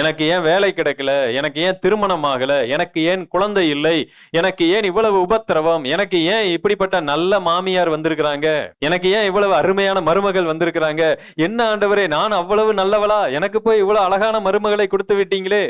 எனக்கு ஏன் வேலை கிடைக்கல, எனக்கு ஏன் திருமணம் ஆகல, எனக்கு ஏன் குழந்தை இல்லை, எனக்கு ஏன் இவ்வளவு உபத்திரவம், எனக்கு ஏன் இப்படிப்பட்ட நல்ல மாமியார் வந்திருக்கிறாங்க, எனக்கு ஏன் இவ்வளவு அருமையான மருமகள் வந்திருக்கிறாங்க, என்ன ஆண்டவரே நான் அவ்வளவு நல்லவளா, எனக்கு போய் இவ்வளவு அழகான மருமகளை கொடுத்து விட்டீங்களே.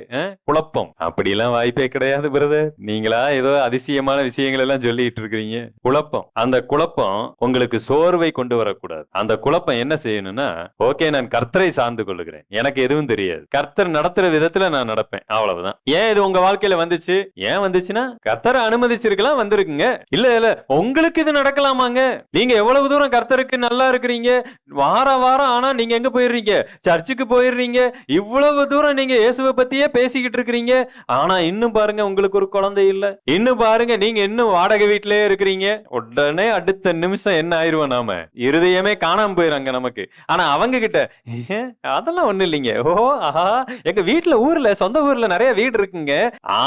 குழப்பம். அப்படிலாம் வாய்ப்பே கிடையாது பிரதர். நீங்களா ஏதோ அதிசயமான விஷயங்கள் எல்லாம் சொல்லிட்டு இருக்கிறீங்க. குழப்பம். அந்த குழப்பம் உங்களுக்கு சோர்வை கொண்டு வரக்கூடாது. அந்த குழப்பம் என்ன செய்யணும்னா, ஓகே நான் கர்த்தரை சார்ந்து கொள்ளுகிறேன், எனக்கு எதுவும் தெரியாது, கர்த்தர் நடத்துற விதத்துல நான் நடப்பேன், அவ்வளவுதான். ஏன் இது உங்க வாழ்க்கையில வந்துச்சு? ஏன் வந்துச்சுன்னா கர்த்தரை அனுமதிச்சிருக்கலாம், வந்திருக்குங்க. இல்ல இல்ல உங்களுக்கு இது நடக்கலாமாங்க? நீங்க எவ்வளவு தூரம் கர்த்தருக்கு நல்லா இருக்கிறீங்க, வாரம் ஆனா நீங்க எங்க போயிடுறீங்க? சர்ச்சுக்கு போயிடுறீங்க. இவ்வளவு தூரம் நீங்க இயேசுவை பத்தியே பேசிக்கிட்டு இருக்கிறீங்க. ஆனா இன்னும் பாருங்க உங்களுக்கு ஒரு குழந்தை இல்ல. இன்னும் பாருங்க நீங்க இன்னும் வாடகை வீட்டிலேயே இருக்கிறீங்க. உடனே அடுத்த நிமிஷம் என்ன ஆயிருவோம், நாம இருதயமே காணாம போயிறாங்க நமக்கு. ஆனா அவங்க கிட்ட அதெல்லாம் ஒண்ணு இல்லைங்க. ஓஹோ ஆஹா, எங்க வீட்டுல ஊர்ல சொந்த ஊர்ல நிறைய வீடு இருக்குங்க.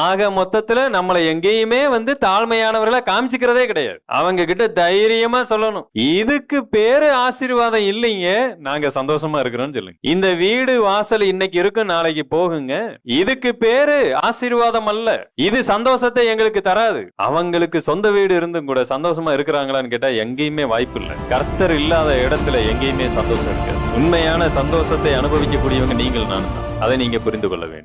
ஆக மொத்தத்துல நம்மளை எங்கேயுமே தாழ்மையானவர்களை காமிச்சுக்கிறதே கிடையாது. அவங்க கிட்ட தைரியமா சொல்லணும், இதுக்கு பேரு ஆசீர்வாதம் இல்லைங்க, நாங்க சந்தோஷமா இருக்கிறோம்னு சொல்லுங்க. இந்த வீடு வாசல் இன்னைக்கு இருக்கும், நாளைக்கு போகுங்க. இதுக்கு பேரு ஆசீர்வாதம் அல்ல. இது சந்தோஷத்தை எங்களுக்கு தராது. அவங்களுக்கு சொந்த வீடு இருந்தும் கூட சந்தோஷமா இருக்கிறாங்களான்னு கேட்டா எங்கேயுமே வாய்ப்பு இல்லை. கர்த்தர் இல்லாத இடத்துல எங்கேயுமே சந்தோஷம் இருக்காது. உண்மையான சந்தோஷத்தை அனுபவிக்கக்கூடியவங்க நீங்கள், நான் தான். அதை நீங்க புரிந்து கொள்ள வேண்டும்.